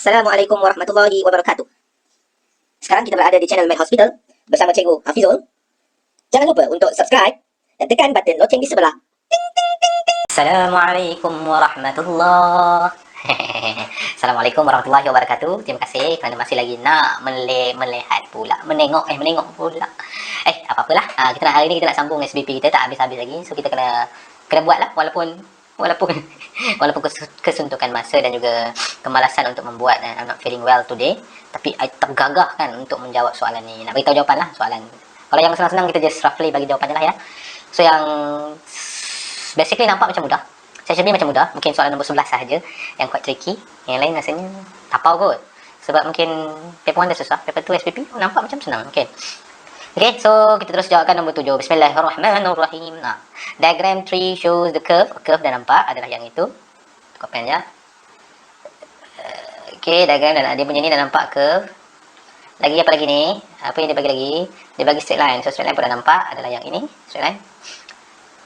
Assalamualaikum warahmatullahi wabarakatuh. Sekarang kita berada di channel Med Hospital bersama Cikgu Hafizul. Jangan lupa untuk subscribe dan tekan button loceng di sebelah. Assalamualaikum warahmatullahi Assalamualaikum warahmatullahi wabarakatuh. Terima kasih kerana masih lagi nak melihat pula, menengok pula. Apa-apalah. Hari ni kita nak sambung SBP kita, tak habis-habis lagi. So kita kena buatlah walaupun walaupun kesuntukan masa dan juga kemalasan untuk membuat, I'm not feeling well today, tapi I tergagah kan untuk menjawab soalan ni. Nak beritahu jawapan lah soalan. Kalau yang senang-senang kita just roughly bagi jawapan je lah ya. So yang basically nampak macam mudah, session ni macam mudah, mungkin soalan nombor 11 sahaja yang quite tricky, yang lain rasanya tapau kot. Sebab mungkin paper 1 dah susah, paper 2 SPP nampak macam senang. Okay, so kita terus jawabkan nombor 7. Bismillahirrahmanirrahim. Diagram 3 shows the curve dah nampak adalah yang itu. Tukar pen je. Okay, diagram dah, dia punya ni dah nampak curve. Lagi apa lagi ni? Apa yang dia bagi lagi? Dia bagi straight line. So straight line pun dah nampak adalah yang ini, straight line.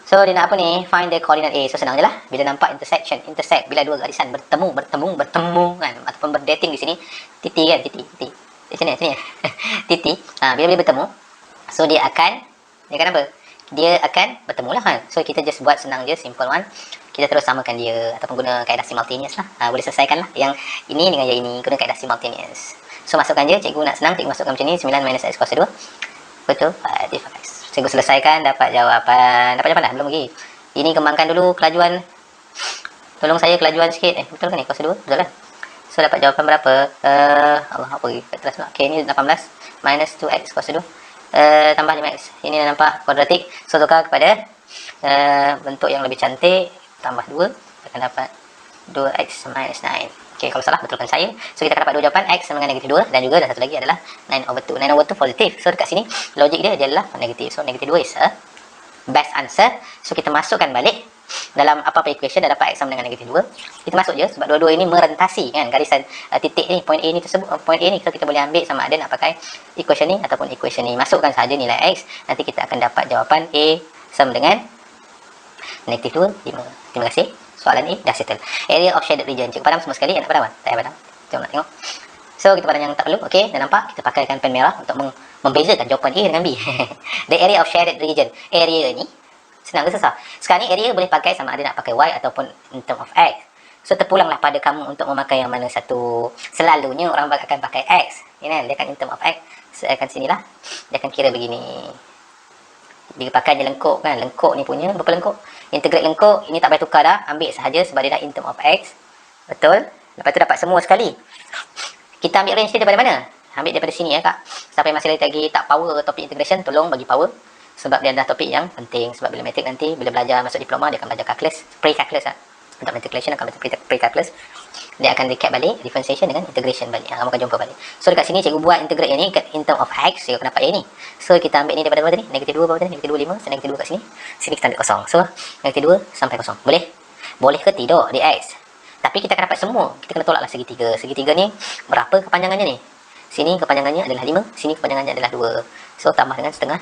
So dia nak apa ni? Find the coordinate A. So senang je lah. Bila nampak intersect, bila dua garisan bertemu kan, ataupun berdating di sini, titik kan, titik. Di sini. Titik. Bila bertemu, so dia akan apa? Dia akan bertemu lah kan. So kita just buat senang je, simple one. Kita terus samakan dia ataupun guna kaedah simultaneous lah. Boleh selesaikan lah yang ini dengan yang ini guna kaedah simultaneous. So masukkan je, cikgu nak senang, cikgu masukkan macam ni, 9 minus x kuasa 2. Betul? 5x. Cikgu selesaikan, dapat jawapan dah? Belum lagi. Ini kembangkan dulu kelajuan. Tolong saya kelajuan sikit. Betul kan ni? Kuasa 2? Betul kan? So dapat jawapan berapa? Allah, apa lagi? Okay, ini 18 minus 2x kuasa 2. Tambah 5x. Ini dah nampak kuadratik. So tukar kepada bentuk yang lebih cantik. Tambah 2. Akan dapat 2x minus 9. Okay, kalau salah betulkan saya. So kita akan dapat 2 jawapan, x sama dengan negatif 2. Dan juga dan satu lagi adalah 9/2. 9/2 positif. So dekat sini logik dia adalah negatif. So negatif 2 is a best answer. So kita masukkan balik dalam apa-apa equation dah dapat x sama dengan negatif 2. Kita masuk je sebab dua-dua ini merentasi kan garisan titik ni, point A ni tersebut, point A ni. So kita boleh ambil sama ada nak pakai equation ni ataupun equation ni. Masukkan saja nilai x, nanti kita akan dapat jawapan A sama dengan negatif 2, 5. Terima kasih. Soalan ni dah settle. Area of shaded region. Cikgu padam semua sekali. Nak padam? Tak payah padam. Jom nak tengok. So kita padam yang tak perlu. Okay, dah nampak. Kita pakaikan pen merah untuk membezakan jawapan A dengan B. The area of shaded region. Area ni senang ke susah? Sekarang ni area boleh pakai sama ada nak pakai Y ataupun in term of X. So terpulanglah pada kamu untuk memakai yang mana satu. Selalunya orang akan pakai X. Dia akan in term of X. So akan sinilah. Dia akan kira begini. Dia pakai je lengkuk kan. Lengkuk ni punya berapa lengkuk? Integrate lengkuk. Ini tak payah tukar dah. Ambil sahaja sebab dia dah in term of X. Betul? Lepas tu dapat semua sekali. Kita ambil range dia daripada mana? Ambil daripada sini ya kak. Siapa yang masih lagi tak power topik integration, tolong bagi power. Sebab dia adalah topik yang penting. Sebab bila matrik nanti, bila belajar masuk diploma, dia akan belajar calculus, pre-calculus lah. Untuk matriculation akan belajar pre-calculus. Dia akan recap balik, differentiation dengan integration balik. Kamu akan jumpa balik. So dekat sini cikgu buat integrate yang ni in term of x. Cikgu akan dapat yang ni. So kita ambil ni daripada berapa tadi? Negatif 2 berapa tadi? Negatif 2, 5. So negatif 2 kat sini. Sini kita ambil kosong. So negatif 2 sampai kosong. Boleh? Boleh ke tidak di x? Tapi kita akan dapat semua. Kita kena tolaklah segitiga. Segitiga ni berapa kepanjangannya ni? Sini kepanjangannya adalah 5. Sini kepanjangannya adalah 2. So tambah dengan setengah.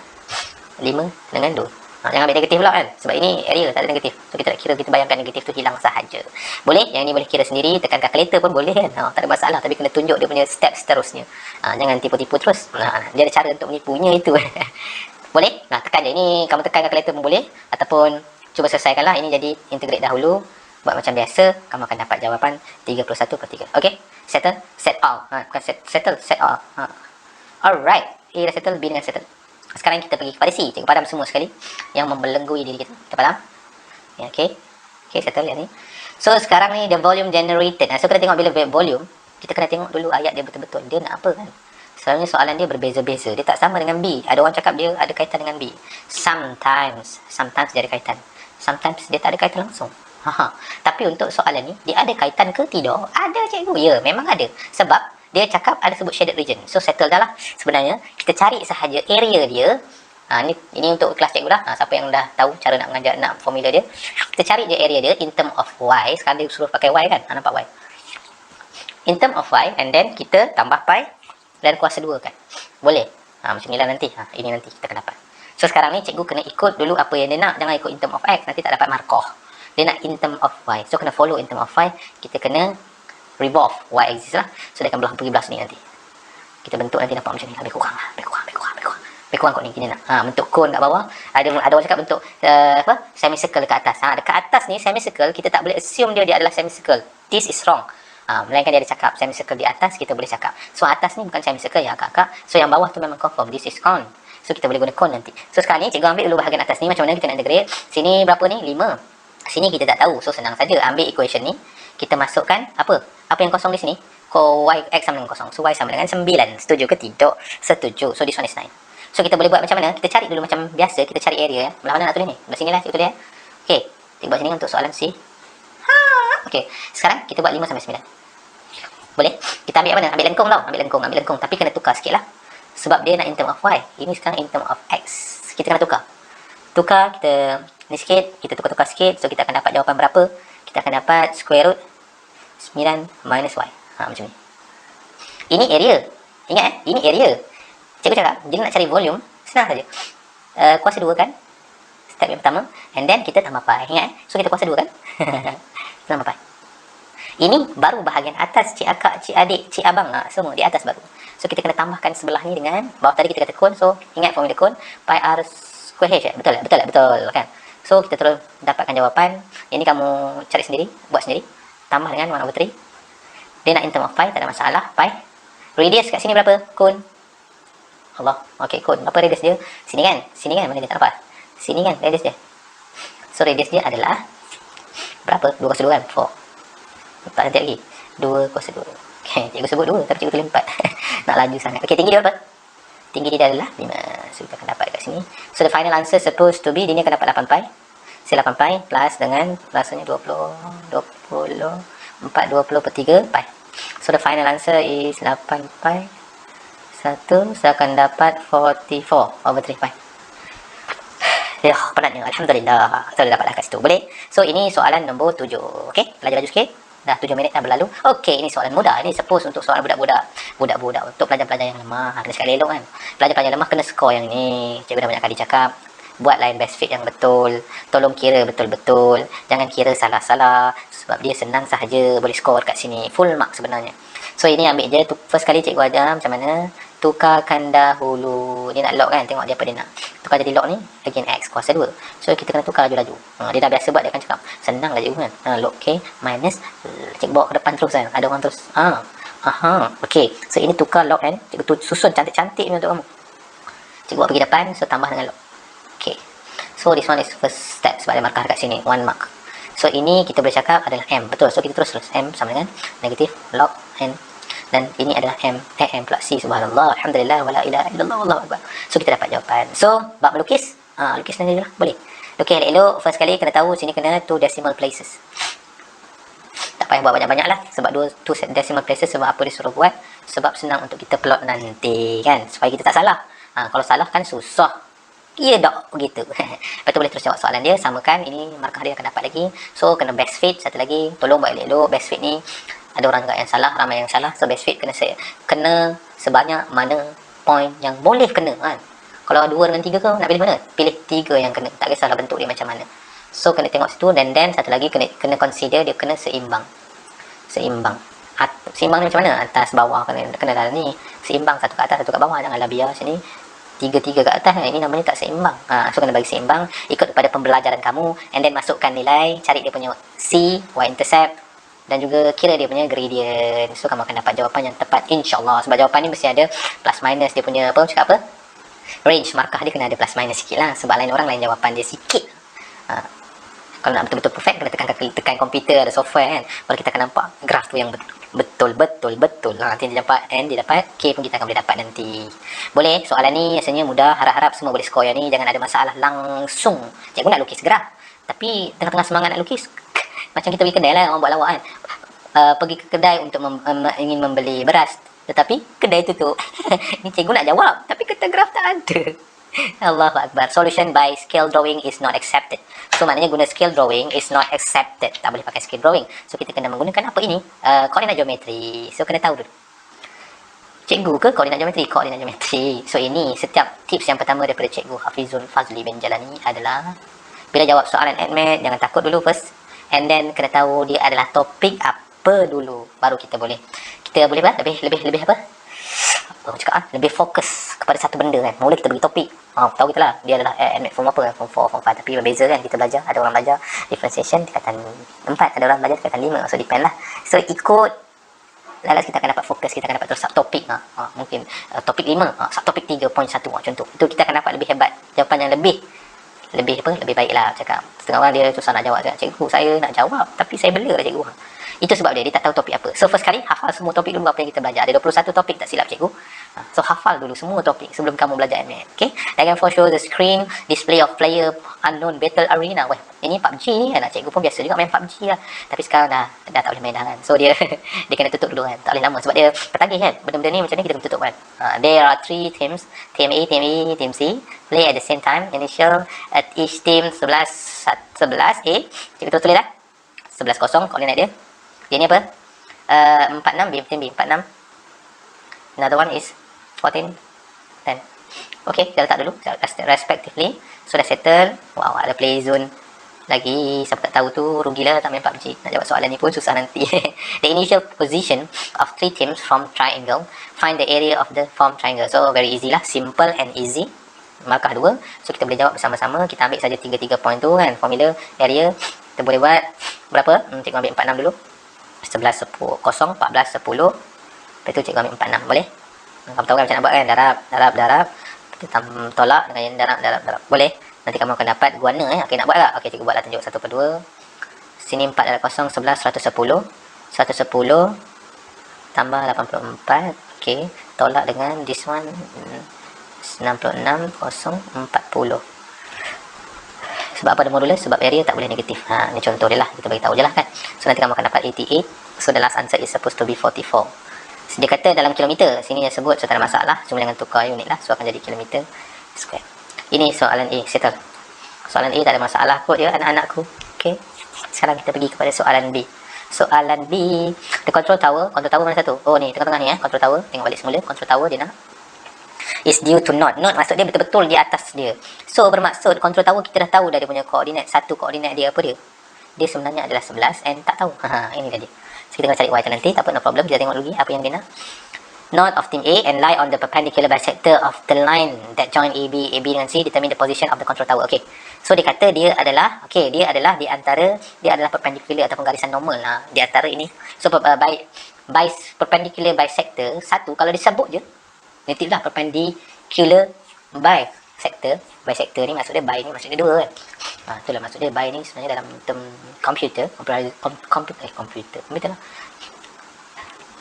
5 dengan 2. Jangan ambil negatif pula kan. Sebab ini area tak ada negatif. So kita nak kira, kita bayangkan negatif tu hilang sahaja. Boleh? Yang ni boleh kira sendiri. Tekan kalkulator pun boleh kan. Tak ada masalah. Tapi kena tunjuk dia punya step seterusnya. Jangan tipu-tipu terus. Dia ada cara untuk menipunya itu. Boleh? Tekan je. Ini kamu tekan kalkulator pun boleh. Ataupun cuba selesaikanlah. Ini jadi integrate dahulu. Buat macam biasa. Kamu akan dapat jawapan 31/3. Okay? Settle? Set all. Bukan settle. Set all. Alright. A dah settle. B dengan settle. Sekarang kita pergi kepada C. Cikgu padam semua sekali yang membelengui diri kita. Kita padam. Ya, okay. Okay, settle lihat ni. So sekarang ni the volume generated. So kita tengok bila volume, kita kena tengok dulu ayat dia betul-betul. Dia nak apa kan? Soalnya soalan dia berbeza-beza. Dia tak sama dengan B. Ada orang cakap dia ada kaitan dengan B. Sometimes dia ada kaitan. Sometimes dia tak ada kaitan langsung. Tapi untuk soalan ni, dia ada kaitan ke tidak? Ada cikgu. Ya, memang ada. Sebab dia cakap ada sebut shaded region. So settle dah lah. Sebenarnya kita cari sahaja area dia. Ini untuk kelas cikgu dah. Siapa yang dah tahu cara nak mengajar, nak formula dia, kita cari je area dia in term of y. Sekarang dia suruh pakai y kan. Nampak y. In term of y, and then kita tambah pi dan kuasa 2 kan. Boleh. Macam ni lah nanti. Ini nanti kita akan dapat. So sekarang ni cikgu kena ikut dulu apa yang dia nak. Jangan ikut in term of x. Nanti tak dapat markah. Dia nak in term of y. So kena follow in term of y. Kita kena revolve y axis lah. So dia akan pergi belah sini nanti. Kita bentuk nanti nampak macam ni, lebih kurang lah, lebih kurang kot ni, gini lah. Bentuk cone kat bawah. Ada orang cakap bentuk semicircle dekat atas. Dekat atas ni semicircle, kita tak boleh assume dia adalah semicircle. This is wrong. Melainkan dia ada cakap semicircle di atas, kita boleh cakap. So atas ni bukan semicircle ya kakak. So yang bawah tu memang confirm this is cone. So kita boleh guna cone nanti. So sekarang ni cikgu ambil dulu bahagian atas ni, macam mana kita nak integrate. Sini berapa ni? 5. Sini kita tak tahu. So senang saja, ambil equation ni, kita masukkan apa? Apa yang kosong di sini? Y x sama dengan kosong. So y sama dengan 9. Setuju ke tidak? Setuju. So this one is 9. So kita boleh buat macam mana? Kita cari dulu macam biasa, kita cari area ya. Belah mana nak tulis ni? Belah sini lah cikgu tulis ya. Okey, cikgu buat sini untuk soalan C. Okey, sekarang kita buat 5 sampai 9. Boleh? Kita ambil apa mana? Ambil lengkung tau. Ambil lengkung. Tapi kena tukar sikit lah. Sebab dia nak in term of y. Ini sekarang in term of x. Kita kena tukar. Kita ni sikit, kita tukar-tukar sikit. So kita akan dapat jawapan berapa? Kita akan dapat square root 9 minus y. Macam ni. Ini area. Ingat ini area. Cikgu cakap, dia nak cari volume, senang saja. Kuasa 2 kan? Step yang pertama. And then kita tambah pi. Ingat So kita kuasa 2 kan? Tambah pi. Ini baru bahagian atas, cik akak, cik adik, cik abang, semua di atas baru. So kita kena tambahkan sebelah ni dengan bawah tadi kita kata cone. So ingat formula cone, pi r square h. Betul kan? So kita terus dapatkan jawapan. Ini kamu cari sendiri, buat sendiri. Tambah dengan 1/3. Dia nak in term of pi, tak ada masalah. Pi. Radius kat sini berapa? Cone. Allah. Okey, cone. Apa radius dia? Sini kan? Mana dia tak nampak? Sini kan radius dia. So radius dia adalah berapa? 2 kuasa 2 kan? 4. Tak nanti lagi. 2 kuasa 2. Okay, cikgu sebut 2 tapi cikgu tulis 4. Nak laju sangat. Okey, tinggi dia berapa? Tinggi dia adalah 5. So kita akan dapat kat sini. So the final answer supposed to be, dia ni akan dapat 8 pi. So 8 pi plus dengan rasanya 20 per 3 pi. So the final answer is 8 pi 1. Saya akan dapat 44/3 pi. Ya, penatnya. Alhamdulillah. Saya dapat kat situ. Boleh? So ini soalan nombor 7. Okey, laju-laju sikit. Dah 7 minit dah berlalu. Okey, ini soalan mudah. Ini suppose untuk soalan budak-budak. Untuk pelajar-pelajar yang lemah. Kena cakap elok kan. Pelajar-pelajar lemah kena skor yang ni. Cikgu dah banyak kali cakap. Buat line best fit yang betul. Tolong kira betul-betul. Jangan kira salah-salah. Sebab dia senang sahaja boleh skor kat sini. Full mark sebenarnya. So ini ambil je. First kali cikgu ajar macam mana. Tukarkan dahulu. Dia nak lock kan. Tengok dia apa dia nak. Tukar jadi lock ni. Again x kuasa 2. So kita kena tukar laju-laju. Dia dah biasa buat. Dia akan cakap. Senang lah cikgu kan. Lock k minus. Cikgu bawa ke depan terus kan. Ada orang terus. Okay. So ini tukar lock kan. Cikgu susun cantik-cantik ni untuk kamu. Cikgu buat pergi depan. So tambah dengan lock. Okay. So this one is first step. Sebab ada markah dekat sini. 1 mark. So ini kita boleh cakap adalah m. Betul. So kita terus. M sama dengan negatif log n. Dan ini adalah m plus c. Subhanallah. Alhamdulillah. Wala ilaha illallah. Wallahu akbar. So kita dapat jawapan. So bab melukis. Lukis nanti lah. Boleh. Lukis elok-elok. First kali kena tahu sini kena 2 decimal places. Tak payah buat banyak-banyak lah. Sebab 2 decimal places. Sebab apa disuruh buat? Sebab senang untuk kita plot nanti kan. Supaya kita tak salah. Kalau salah kan susah. Ya dok, begitu. Lepas tu boleh terus jawab soalan dia. Samakan, ini markah dia akan dapat lagi. So, kena best fit. Satu lagi, tolong buat elok-elok. Best fit ni, ada orang juga yang salah, ramai yang salah. So, best fit kena sebanyak mana point yang boleh kena kan. Kalau 2 dengan 3 kau nak pilih mana? Pilih 3 yang kena. Tak kisahlah bentuk dia macam mana. So, kena tengok situ. Dan satu lagi, kena consider dia kena seimbang. Seimbang ni macam mana? Atas, bawah, kena dalam ni. Seimbang, satu kat atas, satu kat bawah. Janganlah biar sini 3 kat atas, ini namanya tak seimbang. So kena bagi seimbang ikut kepada pembelajaran kamu, and then masukkan nilai, cari dia punya C, y-intercept, dan juga kira dia punya gradient. So kamu akan dapat jawapan yang tepat insyaAllah. Sebab jawapan ni mesti ada plus minus, dia punya range, markah dia kena ada plus minus sikit lah. Sebab lain orang lain jawapan dia sikit. Kalau nak betul-betul perfect, kena tekan komputer, ada software kan, baru kita akan nampak graf tu yang betul. Nanti dia dapat N, dia dapat K pun kita akan boleh dapat nanti. Boleh? Soalan ni rasanya mudah. Harap-harap semua boleh skor yang ni. Jangan ada masalah langsung. Cikgu nak lukis graf, tapi tengah-tengah semangat nak lukis, macam kita pergi kedai lah, orang buat lawak kan. Pergi ke kedai untuk ingin membeli beras, tetapi kedai tutup. Ni cikgu nak jawab, tapi kata graf tak ada. Allahu Akbar. Solution by scale drawing is not accepted. So maknanya guna scale drawing is not accepted. Tak boleh pakai scale drawing. So kita kena menggunakan apa ini? Koordinat geometri. So kena tahu dulu. Cikgu ke koordinat geometri? Koordinat geometri. So ini setiap tips yang pertama daripada Cikgu Hafizul Fazli bin Jalani adalah bila jawab soalan admat, jangan takut dulu first. And then kena tahu dia adalah topic apa. apa dulu, baru kita boleh apa, lebih apa, lebih fokus kepada satu benda kan. Mula kita bagi topik, tahu kita lah dia adalah admit form apa, form 4, form 5, tapi berbeza kan. Kita belajar, ada orang belajar differentiation tingkatan 4, ada orang belajar tingkatan 5, so depend lah. So ikut lalas kita akan dapat fokus, kita akan dapat terus subtopik, mungkin topik 5, subtopik 3.1, contoh itu kita akan dapat lebih hebat, jawapan yang lebih baik lah. Cakap setengah orang dia susah nak jawab, cakap cikgu saya nak jawab tapi saya bela lah cikgu. Itu sebab dia tak tahu topik apa. So first kali hafal semua topik dulu apa yang kita belajar. Ada 21 topik tak silap cikgu. So hafal dulu semua topik sebelum kamu belajar ML. Okay, diagram 4 show the screen display of player unknown battle arena. Weh, ini PUBG ni kan, cikgu pun biasa juga main PUBG lah, tapi sekarang dah tak boleh main dah kan. So dia dia kena tutup dulu kan, tak boleh lama sebab dia ketagih kan. Benda-benda ni macam ni kita kena tutup kan. There are 3 teams, team A, team B, team C, play at the same time. Initial at each team 11 A. Cikgu tulis dah 11-0 koordinat dia. Dia ni apa? 46 B, team B 46. Another one is 14 10. Okay, kita letak dulu respectively. So dah settle. Wow, ada play zone lagi. Siapa tak tahu tu rugilah tak main PUBG. Nak jawab soalan ni pun susah nanti. The initial position of 3 teams from triangle. Find the area of the form triangle. So very easy lah, simple and easy. Markah 2. So kita boleh jawab bersama-sama. Kita ambil saja 3 point tu kan. Formula area kita boleh buat berapa? Cikgu ambil 46 dulu. 11 10 14 10. Lepas tu cikgu ambil 46. Boleh? Kamu tahu kan macam nak buat kan? Darab. Kita tolak dengan yang darab. Boleh? Nanti kamu akan dapat guana Okey, nak buat tak? Okey, cikgu buatlah tunjuk 1/2. Sini 4 darab 0 11 110. 110 tambah 84. Okey, tolak dengan this one 66 040. Sebab apa ada modulus? Sebab area tak boleh negatif. Ni contoh dia lah, kita bagi tahu je lah kan. So nanti kamu akan dapat 88. So the last answer is supposed to be 44. So, dia kata dalam kilometer. Sini dia sebut, so tak ada masalah. Cuma jangan tukar unit lah. So akan jadi kilometer square. Ini soalan A, settle. Soalan A tak ada masalah kot ya anak-anakku. Okay. Sekarang kita pergi kepada soalan B. Soalan B, the control tower mana satu? Oh ni, tengah-tengah ni control tower. Tengok balik semula, control tower dia nak is due to not maksud dia betul-betul di atas dia. So bermaksud control tower kita dah tahu dah dia punya koordinat. Satu koordinat dia apa dia? Dia sebenarnya adalah 11 and tak tahu. Ini dah dia. So kita kena cari y tu nanti, tak apa, no problem. Kita tengok dulu apa yang dia nak. North of team A and lie on the perpendicular bisector of the line that join AB dengan C determine the position of the control tower. Okay. So dia kata dia adalah di antara, dia adalah perpendicular ataupun garisan normal lah di antara ini. So perpendicular bisector satu, kalau disebut je native lah, perpendicular bisector ni maksud dia by ni maksud dia 2 kan. Itulah maksud dia by ni sebenarnya dalam term komputer lah,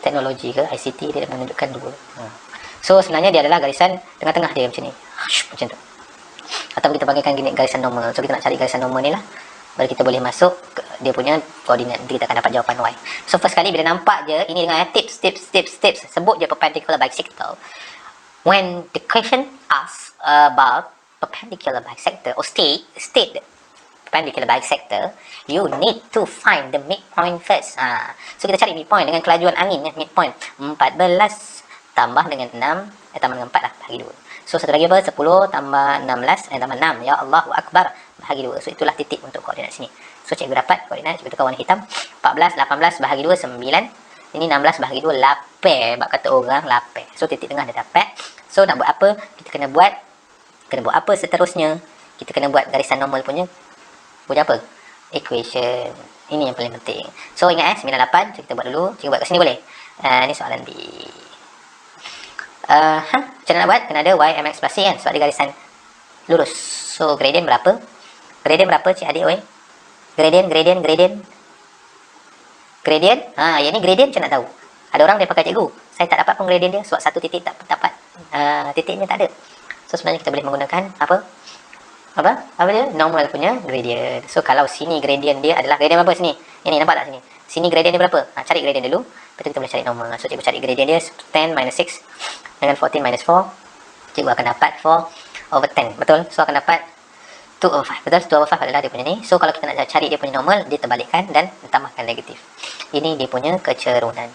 teknologi ke ICT, dia menunjukkan 2. So sebenarnya dia adalah garisan tengah-tengah dia macam ni. Macam tu. Atau kita panggilkan gini garisan normal. So kita nak cari garisan normal ni lah, baru kita boleh masuk ke dia punya koordinat. Nanti kita akan dapat jawapan Y. So first kali bila nampak je ini dengan tips, sebut je perpendicular bisector. When the question asks about perpendicular bisector or state perpendicular bisector, you need to find the midpoint first. So kita cari midpoint dengan kelajuan angin ya, midpoint 14 tambah dengan 6 tambah dengan 4 lah, bagi 2. So satu lagi apa? 10 tambah 16 tambah 6. Ya Allahu Akbar, bahagi 2. So itulah titik untuk koordinat sini. So cikgu dapat koordinat, cikgu tukar warna hitam. 14 18 bahagi 2 9. Ini 16 bahagi 2 8. Bak kata orang 8. So titik tengah dah dapat. So nak buat apa? Kita kena buat apa seterusnya? Kita kena buat garisan normal punya apa? Equation. Ini yang paling penting. So ingat 98. So kita buat dulu. Cikgu buat kat sini boleh? Ini soalan B. Macam mana nak buat? Kena ada y mx plus c kan? So ada garisan lurus. So gradient berapa? Gradient berapa cik adik oi? Gradient. Yang ni gradient macam nak tahu. Ada orang dia pakai cikgu, saya tak dapat pun gradient dia sebab satu titik tak dapat, titiknya tak ada. So sebenarnya kita boleh menggunakan apa dia? Normal punya gradient. So kalau sini gradient dia adalah gradient berapa sini? Ini nampak tak sini? Sini gradient dia berapa? Cari gradient dulu. Lepas tu kita boleh cari normal. So cikgu cari gradient dia 10 minus 6 dengan 14 minus 4. Cikgu akan dapat 4/10. Betul? So akan dapat 2/5. Betul? 2/5 adalah dia punya ni. So kalau kita nak cari dia punya normal, dia terbalikkan dan tambahkan negatif. Ini dia punya kecerunan.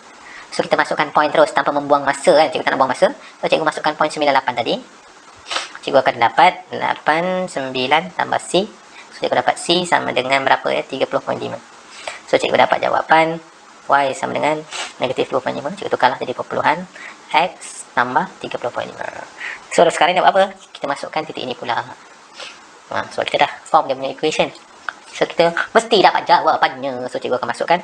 So kita masukkan point terus tanpa membuang masa kan. Cikgu tak nak buang masa. So cikgu masukkan point 98 tadi. Cikgu akan dapat 89 tambah C. So cikgu dapat C sama dengan berapa ya? 30.5. So cikgu dapat jawapan Y sama dengan negatif 2.5. Cikgu tukarlah jadi perpuluhan. X tambah 30.5. So sekarang ni buat apa? Kita masukkan titik ini pula. So kita dah form dia punya equation. So kita mesti dapat jawapannya. So cikgu akan masukkan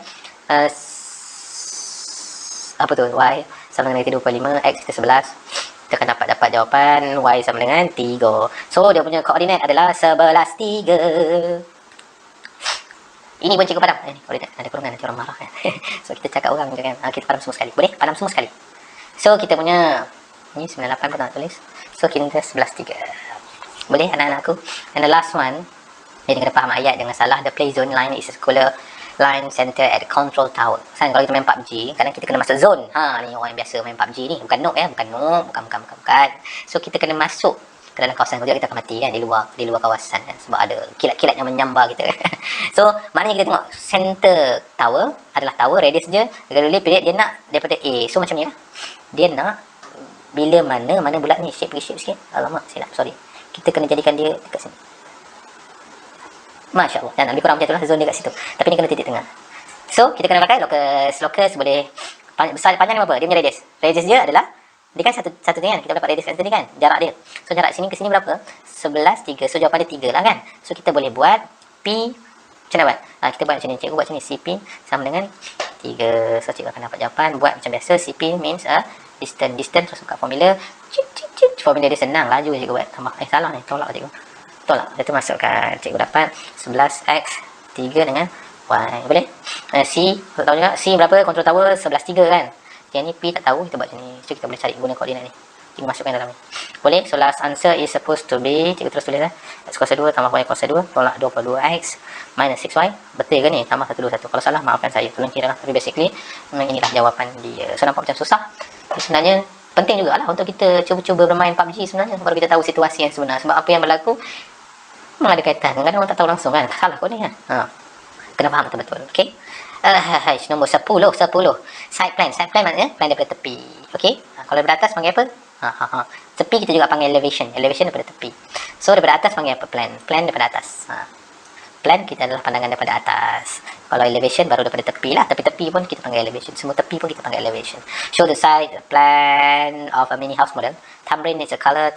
apa tu, Y sama dengan negatif 2.5, X kita 11. Kita akan dapat jawapan Y sama dengan 3. So dia punya koordinat adalah 11, 3. Ini pun cikgu padam. Ni koordinat ada kurungan, nanti orang marah kan. So kita cakap orang je kan. Kita padam semua sekali. Boleh? Padam semua sekali. So kita punya ni 98 pun nak tulis. So kita 11, 3. Boleh anak-anakku? And the last one, dia kena faham ayat, jangan salah. The play zone line is a circular line center at the control tower. Kan kalau kita main PUBG, kadang kita kena masuk zone. Ni orang yang biasa main PUBG ni, bukan noob ya, bukan. So kita kena masuk ke dalam kawasan kerja, kita akan mati kan di luar kawasan kan, sebab ada kilat-kilat yang menyambar kita. So maknanya kita tengok center tower adalah tower, radius dia regularly period dia nak daripada A. So macam ni lah. Dia nak bila mana bulat ni, shape sikit. Alamak, silap, sorry. Kita kena jadikan dia dekat sini. Masya Allah, dan lebih kurang macam itulah zone dia kat situ. Tapi ni kena titik tengah. So kita kena pakai locus boleh besar panjang ni berapa? Dia punya radius. Radius dia adalah, dia kan satu ni kan, kita dapat radius kat sini kan, jarak dia. So jarak sini ke sini berapa? 11, 3. So jawapan dia 3 lah kan. So kita boleh buat P, macam mana buat? Kita buat macam ni, cikgu buat macam ni, CP sama dengan 3. So cikgu akan dapat jawapan. Buat macam biasa, CP means distance, terus buka formula. Formula dia senang, laju cikgu buat. Tambah, salah ni, tolak cikgu. Tolak, itu masukkan, cikgu dapat 11x 3 dengan Y. Boleh? C, tahu juga C berapa? Control tower 11, 3 kan. Yang ni P tak tahu, kita buat macam ni. So kita boleh cari guna koordinat ni, cikgu masukkan dalam ni. Boleh? So last answer is supposed to be, cikgu terus tulis x kuasa 2 tambah y kuasa 2 tolak 22x minus 6y. Betul ke ni? Tambah 121. Kalau salah maafkan saya, tolong kira lah. Tapi basically memang inilah jawapan dia. So nampak macam susah, tapi sebenarnya penting jugalah untuk kita cuba-cuba bermain PUBG sebenarnya, baru kita tahu situasi yang sebenar. Sebab apa yang berlaku memang ada kaitan. Kadang orang tak tahu langsung kan, salah kau ni kan. Kena faham betul-betul. Okay. Nombor 10. Side plan maknanya plan daripada tepi. Okay. Kalau daripada atas panggil apa? Tepi kita juga panggil elevation. Elevation daripada tepi. So daripada atas panggil apa? Plan daripada atas. Plan kita adalah pandangan daripada atas. Kalau elevation baru daripada tepi lah. Tapi tepi pun kita panggil elevation. Semua tepi pun kita panggil elevation. Show the side plan of a mini house model. Thumbprint is a color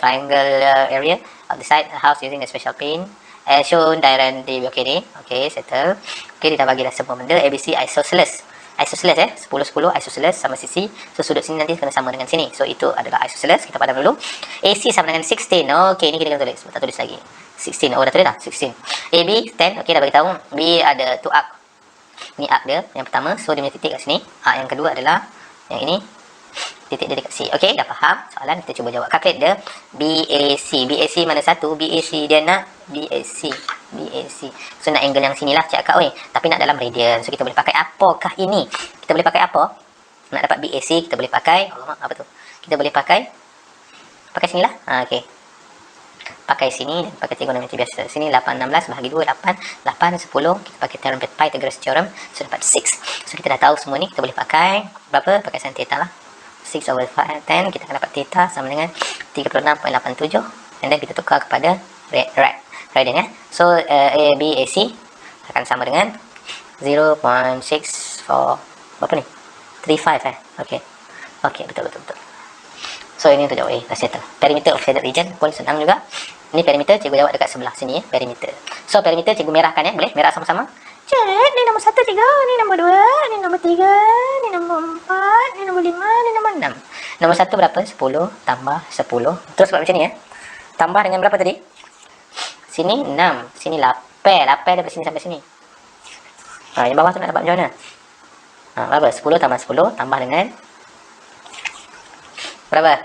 triangle area of the side house using a special paint. As shown diagram di okay ni. Okay, settle. Okay, dia dah bagilah semua benda. ABC isosceles. Isosceles 10, 10 isosceles sama sisi. So sudut sini nanti kena sama dengan sini. So itu adalah isosceles. Kita padam dulu. AC sama dengan 16. Okay, ni kita kena tulis. Tak tulis lagi. 16. Oh, dah tulis dah. 16. AB 10. Okay, dah bagi tahu. B ada 2 arc. Ni arc dia yang pertama. So dia punya titik kat sini. Arc yang kedua adalah yang ini. Titik dia dekat C. Okay, dah faham soalan. Kita cuba jawab. Calculate dia. BAC mana satu? BAC dia nak BAC. So nak angle yang sini lah cik akak weh. Tapi nak dalam radian. So kita boleh pakai apakah ini? Kita boleh pakai apa? Nak dapat BAC kita boleh pakai, alamak, apa tu? Kita boleh pakai sini lah. Okay. Pakai sini dan pakai trigonometri biasa. Sini 8 16 bahagi 2 8 10. Kita pakai teorem Pythagoras theorem. So dapat 6. So kita dah tahu semua ni. Kita boleh pakai berapa? Pakai sin theta lah. 6/10 kita akan dapat theta sama dengan 36.87, and then kita tukar kepada radian ya. So BAC akan sama dengan 0.64 berapa ni? 35 okey, betul. So ini untuk jawab dah settle. Perimeter of shaded region pun senang juga. Ini perimeter, cikgu jawab dekat sebelah sini ya, perimeter. So perimeter cikgu merahkan ya, boleh merah sama-sama. Cek, ni nombor 1 cikgu, ni nombor 2, ni nombor 3, ni nombor 4, ni nombor 5, ni nombor 6. Nombor 1 berapa? 10 tambah 10. Terus buat macam ni ya. Tambah dengan berapa tadi? Sini 6, sini 8 daripada sini sampai sini. Yang bawah tu nak dapat macam mana? Berapa? 10 tambah 10 tambah dengan berapa?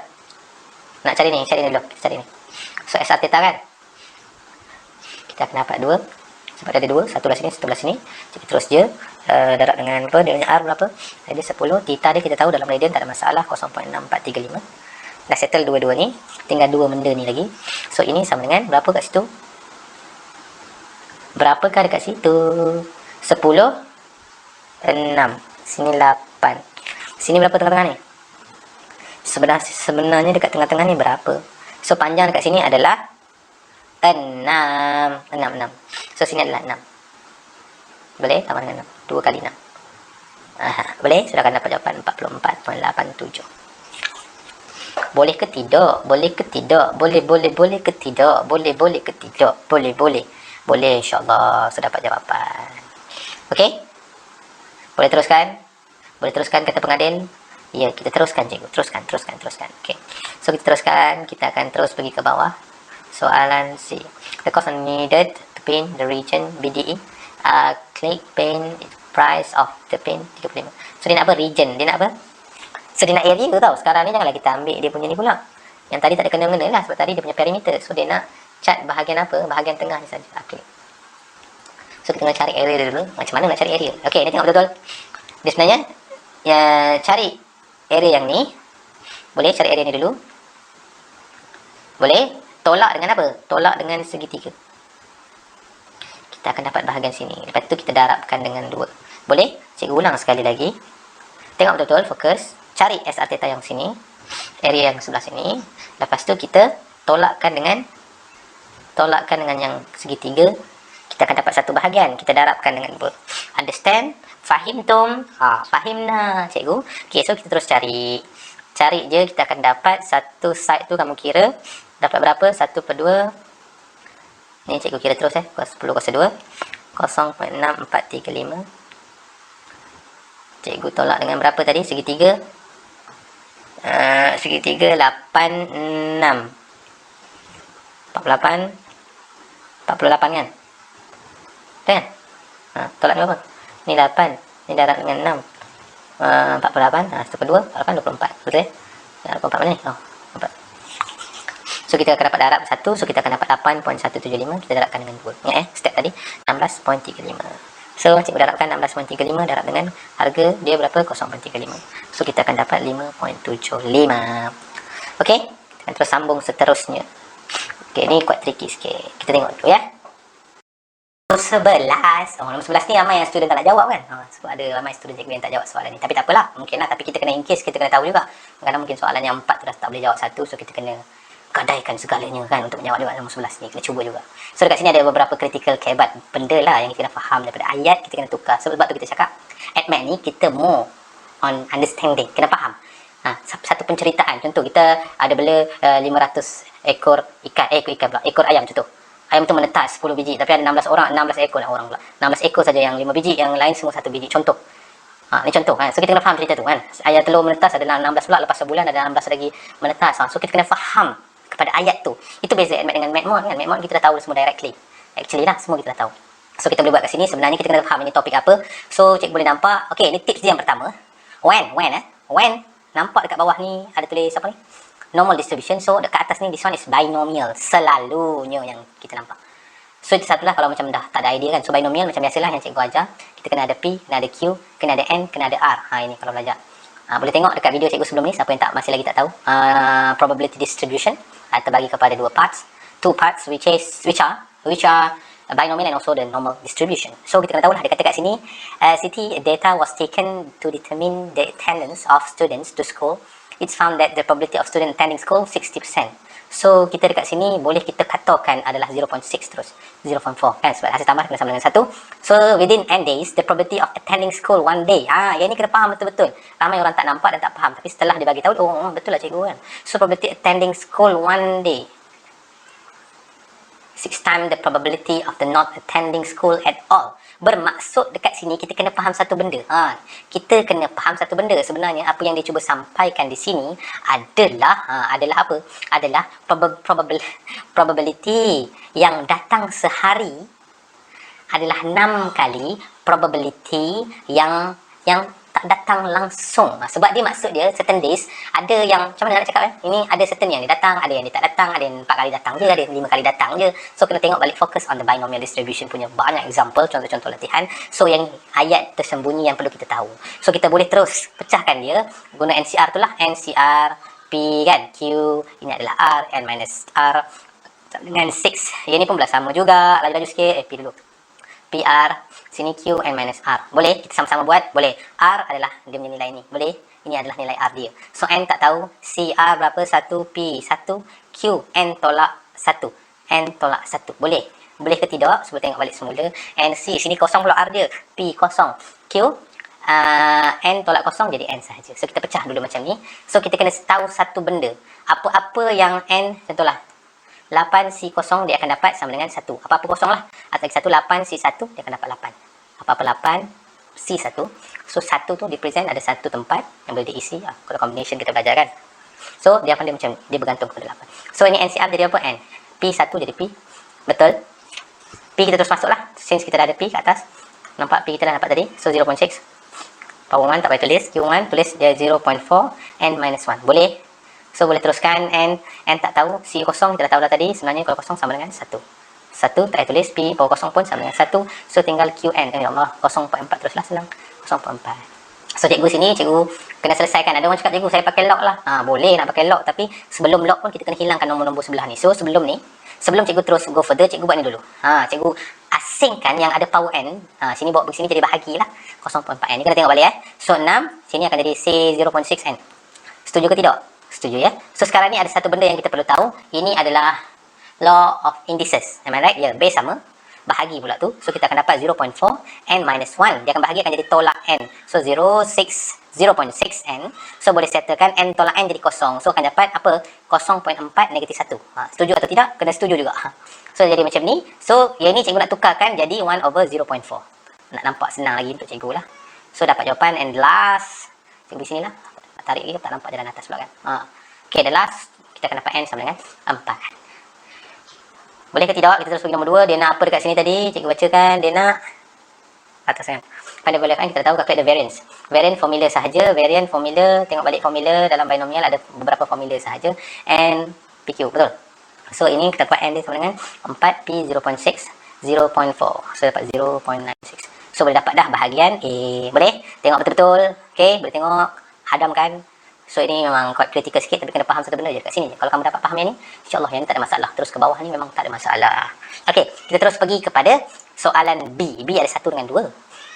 Nak cari ni dulu. Kita cari ni. So SR theta kan? Kita akan dapat 2. Sebab dia ada 2, satu belah sini, satu belah sini. Jadi terus je darab dengan apa? Dia punya R berapa? Jadi 10. Theta dia kita tahu dalam radian tak ada masalah, 0.6435. Dah settle dua-dua ni. Tinggal 2 benda ni lagi. So ini sama dengan berapa kat situ? Berapakah dekat situ? 10 6. Sini 8. Sini berapa tengah-tengah ni? Sebenarnya dekat tengah-tengah ni berapa? So panjang dekat sini adalah 6. So sini adalah 6. Boleh tambah dengan 6. 2 kali 6. Boleh? Sudah akan dapat jawapan 44.87. Boleh ke tidak? Boleh ke tidak? Boleh ke tidak? Boleh ke tidak? Boleh. Boleh, insyaAllah sudah dapat jawapan. Okey? Boleh teruskan? Boleh teruskan kata pengadil? Ya, kita teruskan cikgu. Teruskan. Okey. So, kita teruskan. Kita akan terus pergi ke bawah. Soalan C. The cost needed to paint the region BDE. Click paint price of the paint 35. So, dia nak apa? Region. Dia nak apa? So, dia nak area tau. Sekarang ni janganlah kita ambil dia punya ni pula. Yang tadi tak ada kena-mengena lah. Sebab tadi dia punya perimeter. So, dia nak cat bahagian apa? Bahagian tengah ni saja. Okay. So, kita kena cari area dulu. Macam mana nak cari area? Okay, ni tengok betul-betul. Dia sebenarnya, ya, cari area yang ni. Boleh cari area ni dulu. Boleh. Tolak dengan apa? Tolak dengan segitiga. Kita akan dapat bahagian sini. Lepas tu kita darabkan dengan 2. Boleh? Cikgu ulang sekali lagi. Tengok betul-betul, fokus. Cari SR theta yang sini. Area yang sebelah sini. Lepas tu kita tolakkan dengan yang segitiga. Kita akan dapat satu bahagian. Kita darabkan dengan 2. Understand? Fahim tum? Fahim nah, cikgu. Okay, so kita terus cari. Cari je, kita akan dapat satu side tu kamu kira. Dapat berapa? 1/2. Ni cikgu kira terus 10 kuasa 2. 0.6435. Cikgu tolak dengan berapa tadi? Segitiga. Segitiga 86. 48 kan? Betul kan? Tolak dengan apa? Ni 8. Ni darab dengan 6. 48. 1/2. 48, 24. Betul ya? 24 mana ni? 4. So, kita akan dapat darab 1. So, kita akan dapat 8.175. Kita darabkan dengan 2. Ingat step tadi. 16.35. So, cikgu darabkan 16.35 darab dengan harga dia berapa? 0.35. So, kita akan dapat 5.75. Okey? Kita akan terus sambung seterusnya. Okey, ni quite tricky sikit. Kita tengok dulu ya. Nombor 11. Nombor 11 ni ramai yang student tak nak jawab kan? Sebab ada ramai student cikgu yang tak jawab soalan ni. Tapi tak apalah. Mungkin lah. Tapi kita kena in case, kita kena tahu juga. Kadang mungkin soalan yang 4 tu dah tak boleh jawab 1. So, kita kena gadaikan segalanya kan untuk menjawab juga nombor 11 ni. Kena cuba juga. So, dekat sini ada beberapa critical kebat benda lah yang kita kena faham daripada ayat. Kita kena tukar. Sebab tu kita cakap AdMath ni kita more on understanding. Kena faham. Satu penceritaan. Contoh kita ada bela 500 ekor ikan. Ekor ayam contoh. Ayam tu menetas 10 biji. Tapi ada 16 orang. 16 ekor lah orang pula. 16 ekor saja yang 5 biji. Yang lain semua 1 biji. Contoh. Ni contoh kan. So, kita kena faham cerita tu kan. Ayam telur menetas ada 16 pula. Lepas sebulan ada 16 lagi menetas. So, kita kena faham kepada ayat tu. Itu beza AdMath dengan MathMod kan. MathMod kita dah tahu semua directly. Actually lah, semua kita dah tahu. So, kita boleh buat kat sini. Sebenarnya kita kena faham ini topik apa. So, cikgu boleh nampak. Okay, ni tips dia yang pertama. When. Nampak dekat bawah ni ada tulis apa ni? Normal distribution. So, dekat atas ni, this one is binomial. Selalunya yang kita nampak. So, itu satulah kalau macam dah tak ada idea kan. So, binomial macam biasalah yang cikgu ajar. Kita kena ada P, kena ada Q, kena ada N, kena ada R. Ini kalau belajar. Boleh tengok dekat video cikgu sebelum ni. Siapa yang masih lagi tak tahu. Probability distribution. Terbagi kepada 2 parts. 2 parts which are binomial and also the normal distribution. So, kita kena tahulah. Dia kata kat sini, city data was taken to determine the attendance of students to school. It's found that the probability of student attending school 60%. So, kita dekat sini boleh kita katakan adalah 0.6 terus. 0.4 kan. Sebab hasil tambah kena sama dengan 1. So, within n days, the probability of attending school one day. Yang ni kena faham betul-betul. Ramai orang tak nampak dan tak faham. Tapi setelah dia bagi tahu, betul lah cikgu kan. So, probability attending school one day. 6 times the probability of the not attending school at all. Bermaksud dekat sini kita kena faham satu benda. Kita kena faham satu benda. Sebenarnya apa yang dia cuba sampaikan di sini adalah apa? Adalah probability yang datang sehari adalah 6 kali probability yang tak datang langsung. Sebab dia maksud dia certain days ada yang macam mana nak cakap ini ada certain yang dia datang, ada yang dia tak datang, ada yang 4 kali datang je, ada yang 5 kali datang je. So kena tengok balik, fokus on the binomial distribution punya banyak example, contoh-contoh latihan. So yang ayat tersembunyi yang perlu kita tahu. So kita boleh terus pecahkan dia guna NCR tu lah. NCR P kan, Q ini adalah R, N minus R dengan 6. Yang ni pun belah sama juga. Laju-laju sikit, P dulu. PR, sini Q, N minus R. Boleh? Kita sama-sama buat? Boleh. R adalah dia punya nilai ni. Boleh? Ini adalah nilai R dia. So, N tak tahu. CR berapa? 1, P 1, Q, N tolak 1. N tolak 1. Boleh? Boleh ke tidak? Cuba tengok balik semula. N, C. Sini kosong pula R dia. P kosong. Q, N tolak kosong jadi N sahaja. So kita pecah dulu macam ni. So kita kena tahu satu benda. Apa-apa yang N, contohlah 8C0 dia akan dapat sama dengan 1. Apa-apa kosong lah. Atau 1, 8C1 dia akan dapat 8. Apa-apa 8C1. So 1 tu represent ada satu tempat yang boleh diisi. Kalau combination kita belajar kan. So dia macam dia bergantung kepada 8. So ini NCR jadi apa? N. P1 jadi P. Betul. P kita terus masuk lah. Since kita dah ada P kat atas. Nampak P kita dah dapat tadi. So 0.6. Power 1 tak payah tulis. Q1 tulis dia 0.4. N minus 1. Boleh. So boleh teruskan. N tak tahu. C0 kita dah tahu dah tadi. Sebenarnya kalau kosong sama dengan 1. 1 tak payah tulis. P power kosong pun sama dengan 1. So tinggal QN. Ya Allah. 0.4 teruslah senang. 0.4. So cikgu sini, cikgu kena selesaikan. Ada orang cakap, cikgu saya pakai lock lah. Boleh nak pakai lock. Tapi sebelum lock pun kita kena hilangkan nombor-nombor sebelah ni. So sebelum cikgu terus go further, cikgu buat ni dulu. Cikgu asingkan yang ada power N. Sini bawa pergi sini jadi bahagi lah. 0.4N. Ni kena tengok balik So 6, sini akan jadi C0.6N. Setuju ke tidak? Setuju ya. So sekarang ni ada satu benda yang kita perlu tahu. Ini adalah law of indices. Am I right? Ya, base sama. Bahagi pula tu. So kita akan dapat 0.4 N minus 1. Dia akan bahagi akan jadi tolak N. So 0.6N. So boleh settlekan N tolak N jadi kosong. So akan dapat apa? 0.4 negatif 1. Setuju atau tidak? Kena setuju juga. So jadi macam ni. So yang ni cikgu nak tukarkan jadi 1 over 0.4. Nak nampak senang lagi untuk cikgu lah. So dapat jawapan. And last, cikgu di sini lah. Nak tarik lagi tak nampak jalan atas pula kan. Okay, the last kita akan dapat N sama dengan 4. Boleh ke tidak? Kita terus pergi nombor 2. Dia nak apa dekat sini tadi? Cikgu bacakan. Dia nak atas kan. Pada boleh kan kita tahu calculate the variance. Variance formula sahaja. Variance formula. Tengok balik formula. Dalam binomial ada beberapa formula sahaja. And PQ. Betul? So ini kita buat N dia sama dengan 4P 0.6 0.4. So dapat 0.96. So boleh dapat dah bahagian A. Boleh? Tengok betul-betul. Okay. Boleh tengok. Hadamkan. So ini memang quite critical sikit, tapi kena faham satu benda je kat sini je. Kalau kamu dapat faham yang ni, insyaAllah yang ni tak ada masalah. Terus ke bawah ni memang tak ada masalah. Okey, kita terus pergi kepada soalan B. B ada 1 dengan 2.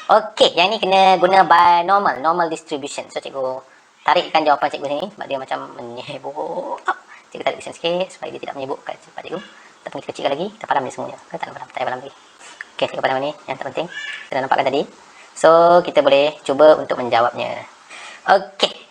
Okey, yang ni kena guna binomial, normal distribution. So cikgu tarikkan jawapan cikgu ni sebab dia macam menyebut. Cikgu tarik listen sikit supaya dia tidak menyebutkan cepat cikgu. Kita pergi kecilkan lagi, kita padam dia semuanya. Tak ada padam, tak ada padam lagi. Okey, cikgu padam ni yang terpenting. Kita dah nampakkan tadi. So kita boleh cuba untuk menjawabnya. Okey.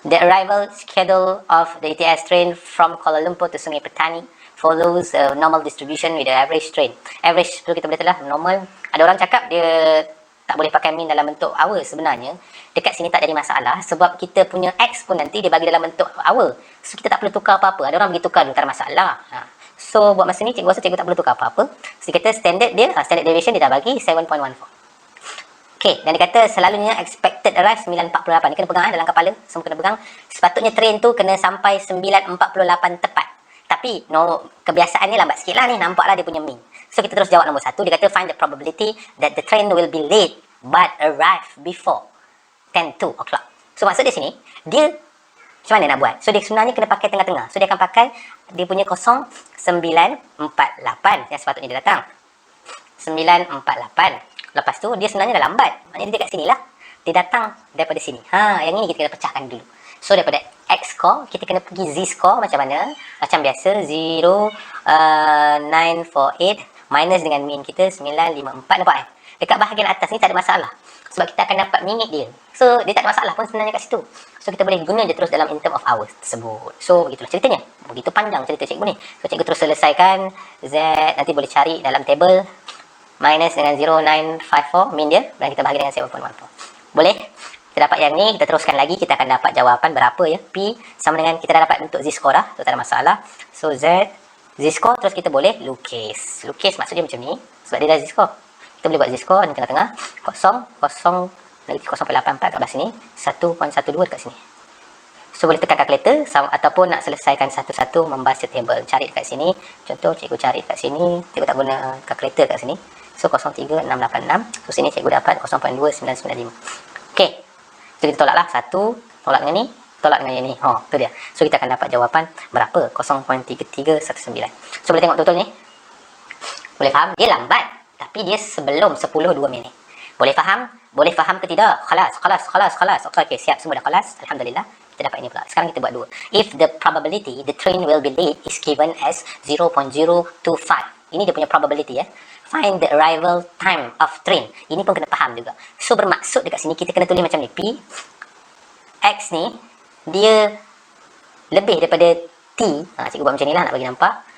The arrival schedule of the ETS train from Kuala Lumpur to Sungai Petani follows a normal distribution with the average train. Average tu kita boleh telah normal. Ada orang cakap dia tak boleh pakai mean dalam bentuk hour. Sebenarnya dekat sini tak jadi masalah sebab kita punya X pun nanti dia bagi dalam bentuk hour. So kita tak perlu tukar apa-apa. Ada orang pergi tukar dulu, tak ada masalah. So buat masa ni cikgu rasa cikgu tak perlu tukar apa-apa. So kita standard dia, standard deviation dia dah bagi 7.14. Okay, dan dia kata selalunya expected arrive 9.48. Ni kena pegang dalam kepala. Semua kena pegang. Sepatutnya train tu kena sampai 9.48 tepat. Tapi kebiasaan ni lambat sikit lah ni. Nampaklah dia punya mean. So kita terus jawab nombor 1. Dia kata find the probability that the train will be late but arrive before 10:02 o'clock. So maksud dia sini, dia macam mana nak buat? So dia sebenarnya kena pakai tengah-tengah. So dia akan pakai dia punya 0948 yang sepatutnya dia datang. 948. Lepas tu dia sebenarnya dah lambat. Maknanya dia dekat sini lah. Dia datang daripada sini. Yang ini kita kena pecahkan dulu. So daripada X score, kita kena pergi Z score macam mana? Macam biasa 0.948 minus dengan mean kita 954. Nampak kan? Dekat bahagian atas ni tak ada masalah. Sebab kita akan dapat minit dia. So dia tak ada masalah pun sebenarnya kat situ. So kita boleh guna je terus dalam in term of hours tersebut. So begitulah ceritanya. Begitu panjang cerita cikgu ni. So cikgu terus selesaikan. Z nanti boleh cari dalam table. Minus dengan 0954 mean dia dan kita bahagi dengan 7.14. Boleh? Kita dapat yang ni, kita teruskan lagi, kita akan dapat jawapan berapa ya. P sama dengan kita dah dapat bentuk Z score dah, so tak ada masalah. So Z score terus kita boleh lukis. Lukis maksudnya macam ni sebab dia dah Z score. Kita boleh buat Z score di tengah-tengah 0 negatif 0.84 kat belah sini, 1.12 dekat sini. So boleh tekan kalkulator ataupun nak selesaikan satu-satu membaca table. Cari dekat sini. Contoh cikgu cari dekat sini, cikgu tak guna kalkulator kat sini. So 03686. So sini cikgu dapat 0.2995. Okey. So kita tolaklah 1, tolak dengan ni, tolak dengan yang ni. Tu dia. So kita akan dapat jawapan berapa? 0.3319. So boleh tengok betul-betul ni. Boleh faham? Dia lambat, tapi dia sebelum 10:02 minit. Boleh faham? Boleh faham ke tidak? Khalas. Okey, siap semua dah khalas. Alhamdulillah. Kita dapat ini pula. Sekarang kita buat 2. If the probability the train will be late is given as 0.025. Ini dia punya probability ya. find the arrival time of train. Ini pun kena faham juga. So bermaksud dekat sini kita kena tulis macam ni. P X ni dia lebih daripada T. Cikgu buat macam ni lah nak bagi nampak.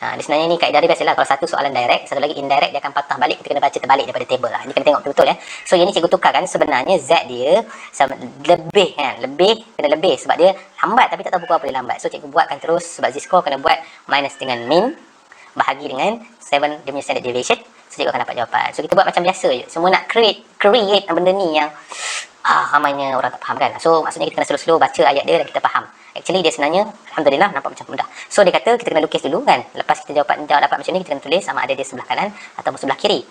Dia sebenarnya ni kaedah dia biasalah. Kalau satu soalan direct, satu lagi indirect, dia akan patah balik. Kita kena baca terbalik daripada table lah. Ini kena tengok betul-betul ya. So yang ni cikgu tukarkan, sebenarnya Z dia lebih kan. Kena lebih sebab dia lambat tapi tak tahu pukul apa dia lambat. So cikgu buatkan terus sebab Z-score kena buat minus dengan min bahagi dengan 7 dia punya standard deviation. So cikgu akan dapat jawapan. So kita buat macam biasa je. Semua nak create benda ni yang ramainya orang tak faham kan. So maksudnya kita kena slow-slow baca ayat dia dan kita faham. Actually dia sebenarnya alhamdulillah nampak macam mudah. So dia kata kita kena lukis dulu kan. Lepas kita dapat macam ni, kita kena tulis sama ada dia sebelah kanan atau sebelah kiri.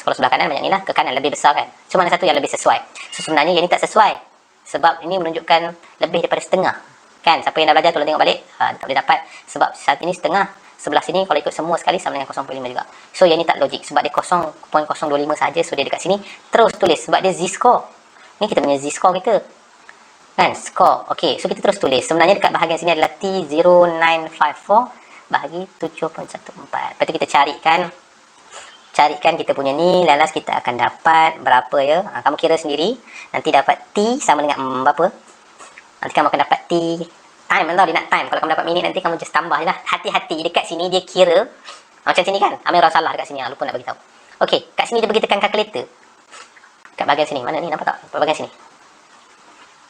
Kalau sebelah kanan banyak ni lah, ke kanan lebih besar kan. So mana satu yang lebih sesuai. So sebenarnya yang ni tak sesuai sebab ini menunjukkan lebih daripada setengah kan. Siapa yang dah belajar tolong tengok balik. Tak boleh dapat sebab saat ini setengah. Sebelah sini kalau ikut semua sekali sama dengan 0.5 juga. So yang ni tak logik sebab dia 0.025 saja. So dia dekat sini terus tulis sebab dia Z-score. Ni kita punya Z-score kita kan, score. Okey, so kita terus tulis. Sebenarnya dekat bahagian sini adalah T0954 bahagi 7.14. Lepas tu kita carikan kita punya ni. Lalas kita akan dapat berapa ya. Kamu kira sendiri. Nanti dapat T sama dengan berapa. Nanti kamu akan dapat T time tau, dia nak time. Kalau kamu dapat minit nanti kamu just tambah je lah. Hati-hati dekat sini dia kira macam sini kan. Ambil orang salah dekat sini. Lupa nak bagi tahu. Okey, kat sini dia bagi tekan kalkulator. Kat bahagian sini. Mana ni nampak tak? Kat bahagian sini.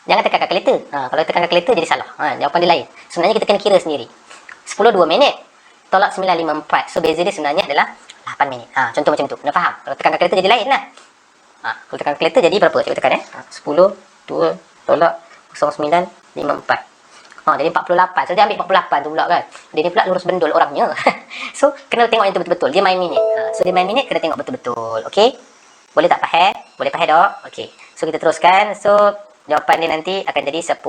Jangan tekan kalkulator. Kalau tekan kalkulator jadi salah. Jawapan dia lain. Sebenarnya kita kena kira sendiri. 10 2 minit tolak 954. So beza dia sebenarnya adalah 8 minit. Contoh macam tu. Kena faham. Kalau tekan kalkulator jadi lain lah. Kalau tekan kalkulator jadi berapa? Cikgu tekan 10 2 tolak 0954. Jadi 48. So dia ambil 48 tu pula kan. Dia ni pula lurus bendul orangnya. So kena tengok yang tu betul-betul. Dia main minit. So dia main minit kena tengok betul-betul. Okey. Boleh tak faham? Boleh faham tak? Okey. So kita teruskan. So jawapan dia nanti akan jadi 10.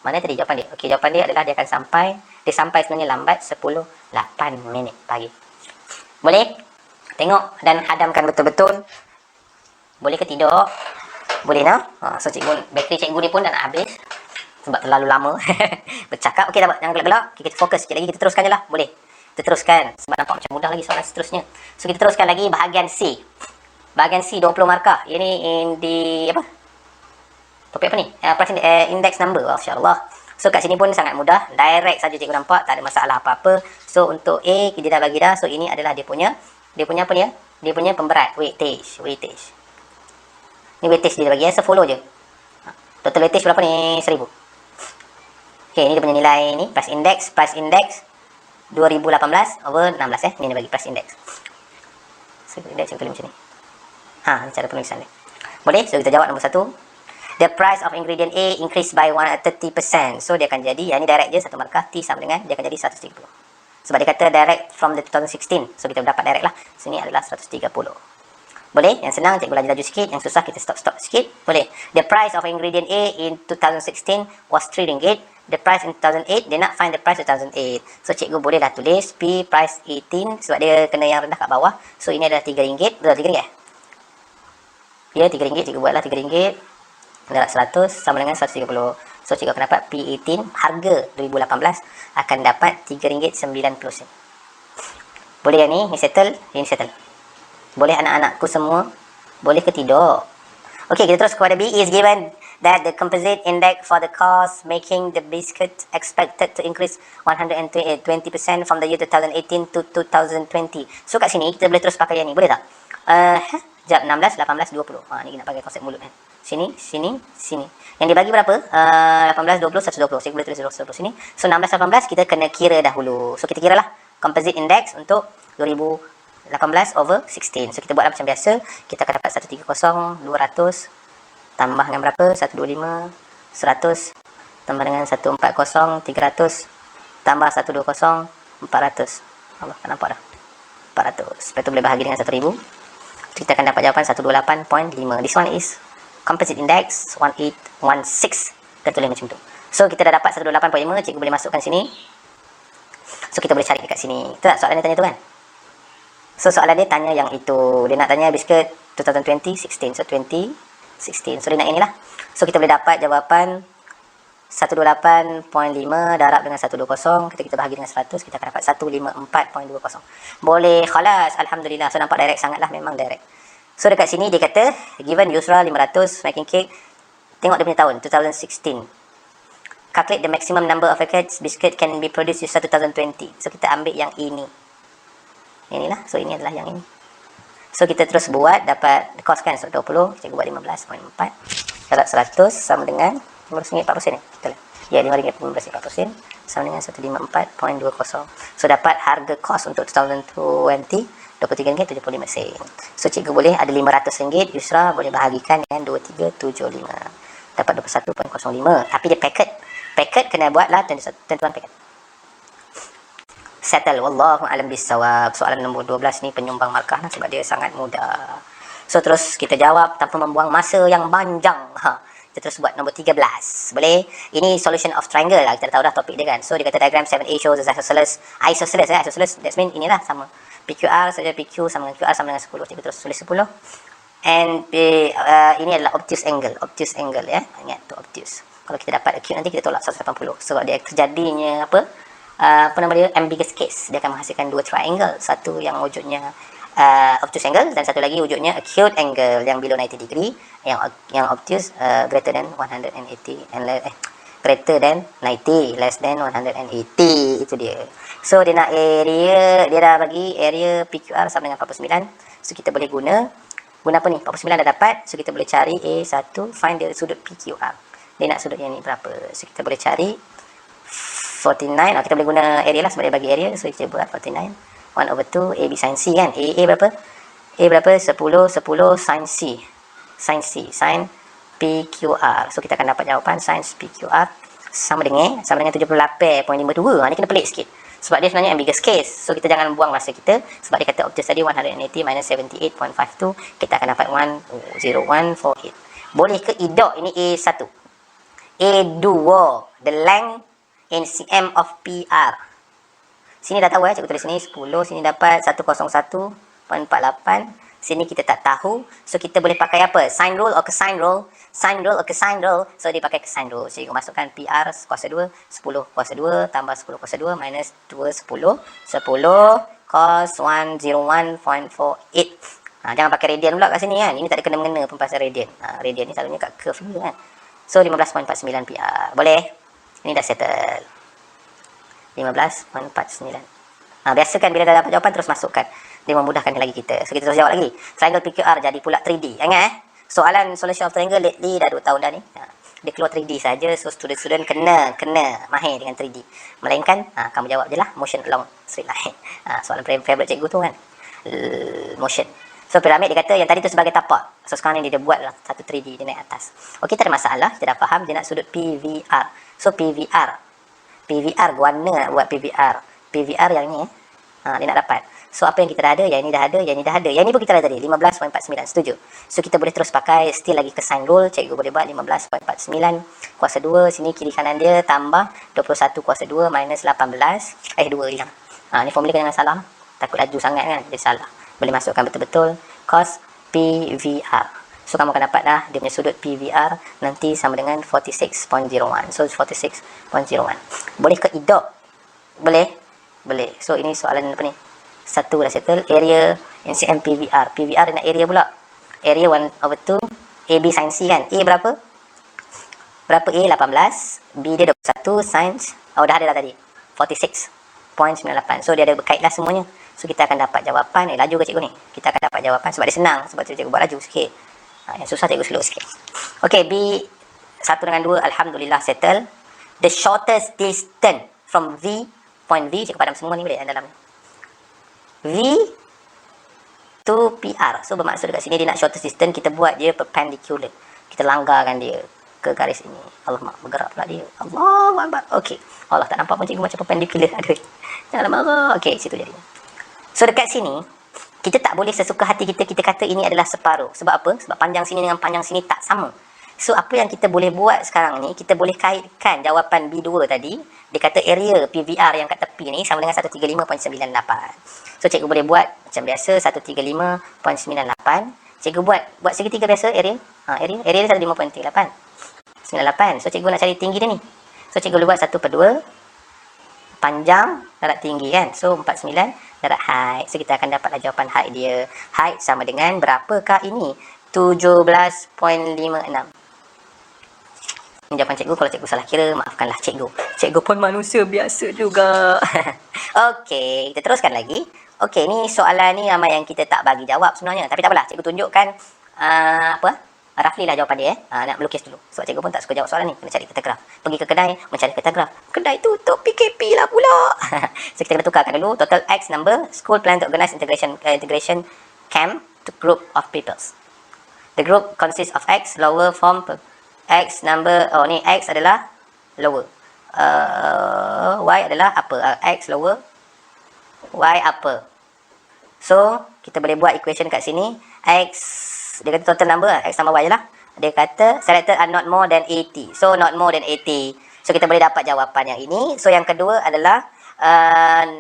Mana tadi jawapan dia? Okey, jawapan dia adalah dia akan sampai. Dia sampai sebenarnya lambat 10:08 minit pagi. Boleh? Tengok dan hadamkan betul-betul. Boleh ke tidak? Boleh tak? So bateri cikgu ni pun dah nak habis. Sebab terlalu lama bercakap. Okey, tak apa. Jangan gelak-gelak. Okay, kita fokus sikit lagi. Kita teruskan je lah. Boleh? Kita teruskan. Sebab nampak macam mudah lagi soalan seterusnya. So kita teruskan lagi bahagian C. Bahagian C 20 markah. Ini di apa? Topik apa ni? Index number. Masya-Allah. So kat sini pun sangat mudah. Direct saja cikgu nampak. Tak ada masalah apa-apa. So untuk A kita dah bagi dah. So ini adalah dia punya apa ni ya? Dia punya pemberat. Weightage. Ni weightage dia bagi ya. So follow je. Total weightage berapa ni? 1000. Okey, ni dia punya nilai ni. Price index 2018 over 16 ya. Ni dia bagi price index. So index cikgu tulis macam ni. Cara penulisan dia. Boleh? So kita jawab nombor 1. The price of ingredient A increased by 130%. So dia akan jadi, yang ni direct je, satu markah, T sama dengan, dia akan jadi 130. Sebab dia kata direct from the 2016. So kita dapat direct lah. Sini adalah 130. Boleh? Yang senang cikgu laju-laju sikit. Yang susah kita stop sikit. Boleh? The price of ingredient A in 2016 was 3 ringgit. The price in 2008, dia nak find the price 2008. So cikgu bolehlah tulis P price 18. Sebab dia kena yang rendah kat bawah. So ini adalah 3 ringgit. Betul 3 ringgit? Ya, 3 ringgit. Cikgu buatlah 3 ringgit. Darat 100 sama dengan 130. So cikgu akan dapat P18 harga 2018 akan dapat RM3.90. Boleh yang ni settle, ini settle. Boleh anak-anakku semua? Boleh ke tidak? Okey, kita terus kepada B. Is given that the composite index for the cost making the biscuit expected to increase 120% from the year 2018 to 2020. So kat sini kita boleh terus pakai yang ni. Boleh tak? Sekejap, 16, 18, 20. Ni nak pakai konsep mulut kan. Sini. Yang dibagi berapa? 18, 20, 120. Saya boleh tulis 120 sini. So 16, 18 kita kena kira dahulu. So kita kira lah composite index untuk 2018 over 16. So kita buatlah macam biasa. Kita akan dapat 130, 200 tambah dengan berapa? 125, 100 tambah dengan 140, 300 tambah 120, 400. Allah, tak nampak dah. 400. Lepas tu boleh bahagi dengan 1000. Kita akan dapat jawapan 128.5. This one is composite index 1816. Kita tulis macam tu. So kita dah dapat 128.5. Cikgu boleh masukkan sini. So kita boleh cari dekat sini. Betul tak soalan dia tanya tu kan? So soalan dia tanya yang itu. Dia nak tanya biscuit 2020 16. So 2016. So dia nak inilah. So kita boleh dapat jawapan 128.5 darab dengan 120, kita bahagi dengan 100, kita akan dapat 154.20. Boleh, khalas, alhamdulillah. So nampak direct sangatlah, memang direct. So dekat sini dia kata given Yusra 500 making cake, tengok dia punya tahun 2016. Calculate the maximum number of packets biscuit can be produced Yusra 2020. So kita ambil yang ini. Inilah, so ini adalah yang ini. So kita terus buat, dapat cost kan, so 20, kita buat 15.4 darab 100 sama dengan RM15.40 ni. Betul. Ya, RM5.15.40 sama dengan 154.20. So dapat harga kos untuk 2020 RM23.75. So cikgu boleh ada RM500, Yusra boleh bahagikan dengan 2375. Dapat 21.05. Tapi dia packet. Packet kena buatlah tentuan packet. Settle. Wallahu alam bisawab. Soalan nombor 12 ni penyumbang markah lah, sebab dia sangat mudah. So terus kita jawab tanpa membuang masa yang panjang. Kita terus buat nombor 13. Boleh? Ini solution of triangle lah. Kita dah tahu dah topik dia kan. So dia kata diagram 7A shows the isosceles. Isosceles. That means inilah sama. PQR saja, PQ sama dengan QR sama dengan 10. Kita terus tulis 10. And ini adalah obtuse angle. Obtuse angle ya. Ingat tu obtuse. Kalau kita dapat acute nanti kita tolak 180. Sebab dia terjadinya apa nama dia, ambiguous case. Dia akan menghasilkan dua triangle. Satu yang wujudnya obtuse angle dan satu lagi wujudnya acute angle yang below 90 degree, yang obtuse greater than 180 and greater than 90, less than 180. Itu dia. So dia nak area, dia dah bagi area PQR sama dengan 49. So kita boleh guna apa ni, 49 dah dapat. So kita boleh cari A1, find the sudut PQR. Dia nak sudut yang ni berapa. So kita boleh cari 49. Kita boleh guna area lah sebab dia bagi area. So kita buat 49 1/2 AB sin C kan. A berapa? A berapa? 10 sin C. Sin C. Sin PQR. So kita akan dapat jawapan sin PQR sama dengan 78.52. Ni kena pelik sikit. Sebab dia sebenarnya ambiguous case. So kita jangan buang masa kita. Sebab dia kata obtuse tadi 180 minus 78.52. Kita akan dapat 10148. Boleh ke idok ini A1? A2. The length in cm of PR. Sini dah tahu cikgu tulis sini 10, sini dapat 101.48. Sini kita tak tahu. So kita boleh pakai apa? Sine rule or cosine rule? Sine rule or cosine rule? So dia pakai cosine rule. So cikgu masukkan PR kuasa 2, 10 kuasa 2 tambah 10 kuasa 2 minus 2 10. 10 cos 101.48. Jangan pakai radian pula kat sini kan. Ini tak ada kena-mengena pun pasal radian. Radian ni selalunya kat curve ni kan. So 15.49 PR. Boleh? Ini dah settle. 15.49. Biasakan bila dah dapat jawapan terus masukkan. Dia memudahkan lagi kita. So kita terus jawab lagi. Triangle PQR jadi pula 3D. Ingat soalan solution of triangle lately dah 2 tahun dah ni. Dia keluar 3D saja. So student-student kena mahir dengan 3D. Melainkan kamu jawab je lah motion along straight line. Soalan favorite cikgu tu kan. Motion. So piramid dia kata yang tadi tu sebagai tapak. So sekarang ni dia buat lah satu 3D, dia naik atas. Okey, tak ada masalah. Kita dah faham dia nak sudut PVR. So PVR guana nak buat PVR yang ni dia nak dapat. So apa yang kita dah ada, yang ini dah ada, yang ini dah ada, yang ini pun kita dah tadi 15.49. Setuju? So kita boleh terus pakai still lagi cosine rule. Cikgu boleh buat 15.49 kuasa 2, sini kiri kanan dia tambah 21 kuasa 2 minus 18 2 hilang. Ni formula jangan salah, takut laju sangat kan dia salah. Boleh masukkan betul-betul cos PVR. So kamu akan dapat dah dia punya sudut PVR nanti sama dengan 46.01. So 46.01. Boleh ke idok? Boleh. So ini soalan apa ni? Satu dah settle. Area NCM PVR. PVR nak area pula. Area 1/2 AB sin C kan. A berapa? Berapa A? 18. B dia 21 sin. Dah ada dah tadi. 46.98. So dia ada berkait lah semuanya. So kita akan dapat jawapan. Laju ke cikgu ni? Kita akan dapat jawapan sebab dia senang. Sebab tu cikgu buat laju sikit. Yang susah cikgu slow sikit. Okey, B 1 dengan 2 alhamdulillah settle. The shortest distance from V, point V, cikgu padam semua ni boleh dalam V to PR. So bermaksud dekat sini dia nak shortest distance, kita buat dia perpendicular. Kita langgarkan dia ke garis ini. Allah bergerak pula dia. Allahu akbar. Okey. Allah tak nampak pun cikgu macam perpendicular. Aduh. Jangan marah. Okey, situ jadinya. So dekat sini kita tak boleh sesuka hati kita kata ini adalah separuh. Sebab apa? Sebab panjang sini dengan panjang sini tak sama. So apa yang kita boleh buat sekarang ni, kita boleh kaitkan jawapan B2 tadi. Dia kata area PVR yang kat tepi ni sama dengan 135.98. So cikgu boleh buat macam biasa 135.98. Cikgu buat segitiga biasa area. Area dia 135.98. 98. So cikgu nak cari tinggi dia ni. So cikgu buat 1/2 panjang darab tinggi kan. So 49 darab height. So kita akan dapatlah jawapan height dia. Height sama dengan berapakah ini? 17.56. Ini jawapan cikgu. Kalau cikgu salah kira, maafkanlah cikgu. Cikgu pun manusia biasa juga. Okey, kita teruskan lagi. Okey, ni soalan ni ramai yang kita tak bagi jawab sebenarnya. Tapi tak apalah, cikgu tunjukkan roughly lah jawapan dia. Nak melukis dulu. Sebab cikgu pun tak suka jawab soalan ni. Kena cari peta graf. Pergi ke kedai, mencari peta graf. Kedai tutup, PKP lah pula. So kita kena tukarkan dulu. Total X number, school plan to organize integration camp to group of peoples. The group consists of X, lower form X number, ni X adalah lower, Y adalah upper, X lower, Y upper. So kita boleh buat equation kat sini. X, dia kata total number, X tambah Y je lah. Dia kata selected are not more than 80. So not more than 80. So kita boleh dapat jawapan yang ini. So yang kedua adalah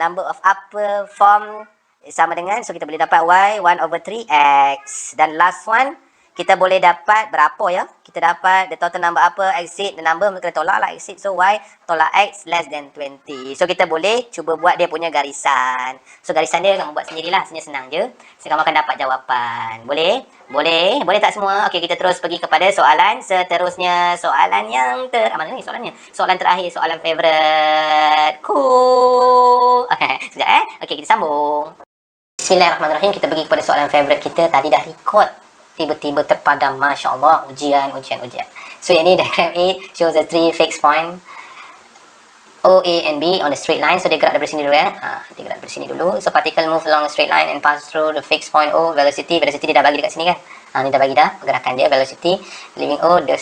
number of upper form sama dengan, so kita boleh dapat Y 1/3X. Dan last one, kita boleh dapat berapa ya? Kita dapat the total number upper exceed the number, kita tolak lah exceed. So Y tolak X less than 20. So kita boleh cuba buat dia punya garisan. So garisan dia kamu buat sendirilah, senang je. So kamu akan dapat jawapan. Boleh? Boleh? Boleh tak semua? Okey, kita terus pergi kepada soalan seterusnya. Soalan yang mana ni soalannya? Soalan terakhir, soalan favorite. Cool. Sekejap Okey, kita sambung. Bismillahirrahmanirrahim. Kita pergi kepada soalan favorite kita. Tadi dah record, tiba-tiba terpadam. Masya Allah, ujian. So yang ni diagram A shows the 3 fixed point O, A and B on the straight line. So dia gerak dari sini dulu ya. Dia gerak dari sini dulu. So particle move along a straight line and pass through the fixed point O. Velocity dia dah bagi dekat sini kan. Ni dah bagi dah pergerakan dia. Velocity leaving O, dia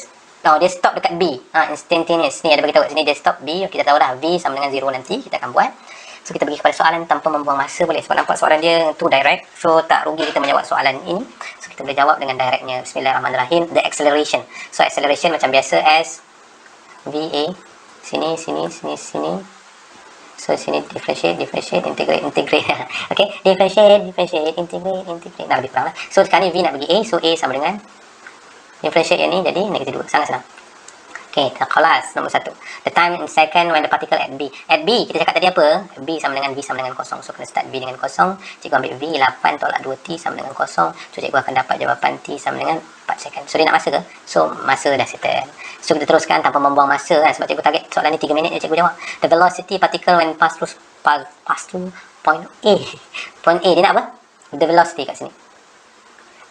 stop dekat B. Instantaneous. Ni ada bagi tahu kat sini dia stop B. Kita tahu dah V sama dengan 0 nanti. Kita akan buat. So kita pergi kepada soalan tanpa membuang masa boleh. Sebab nampak soalan dia tu direct. So tak rugi kita menjawab soalan ini. So kita boleh jawab dengan directnya. Bismillahirrahmanirrahim. The acceleration. So acceleration macam biasa as VA. Sini. So sini differentiate, integrate. Okay. Differentiate, integrate. Dah lebih kurang lah. So sekarang ni V nak bagi A. So A sama dengan differentiate yang ni jadi -2. Sangat senang. Okay, kelas nombor 1. The time in second when the particle at B. At B, kita cakap tadi apa? B sama dengan V sama dengan 0. So, kena start B dengan 0. Cikgu ambil V, 8 tolak 2T sama dengan 0. So, cikgu akan dapat jawapan T sama dengan 4 second. So, dia nak masa ke? So, masa dah settle. So, kita teruskan tanpa membuang masa kan. Sebab cikgu target soalan ni 3 minit je cikgu jawab. The velocity particle when pass through point A. Point A, dia nak apa? The velocity kat sini.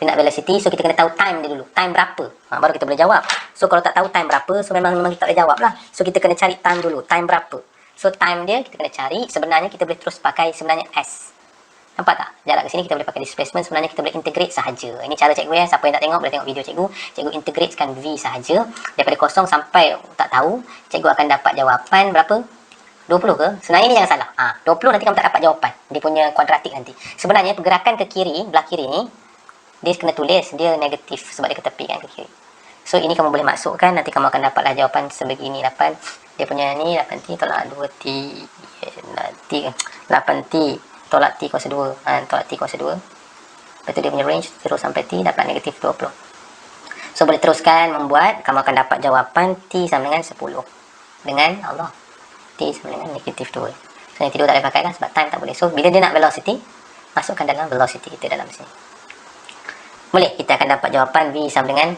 Dia nak velocity, so kita kena tahu time dia dulu. Time berapa? Baru kita boleh jawab. So kalau tak tahu time berapa, so memang kita tak boleh jawab lah. So kita kena cari time dulu. Time berapa? So time dia kita kena cari. Sebenarnya kita boleh terus pakai sebenarnya S. Nampak tak? Jarak ke sini kita boleh pakai displacement. Sebenarnya kita boleh integrate sahaja. Ini cara cikgu ya. Siapa yang tak tengok boleh tengok video cikgu. Cikgu integratekan V sahaja. Daripada 0 sampai tak tahu, cikgu akan dapat jawapan berapa? 20 ke? Sebenarnya ini jangan salah. 20 nanti kamu tak dapat jawapan. Dia punya kuadratik nanti. Sebenarnya pergerakan ke kiri, belah kiri ni, dia kena tulis dia negatif sebab dia ke tepi kan, ke kiri. So ini kamu boleh masukkan, nanti kamu akan dapatlah jawapan sebegini. 8 dia punya ni 8T tolak 2T 8T tolak T kuasa 2 tolak T kuasa 2. Lepas tu dia punya range 0 sampai T dapat negatif 20. So boleh teruskan membuat, kamu akan dapat jawapan T sama dengan 10 dengan Allah T sama dengan negatif 2. So yang tidur tak boleh pakai kan sebab time tak boleh. So bila dia nak velocity, masukkan dalam velocity kita dalam sini. Boleh, kita akan dapat jawapan V sama dengan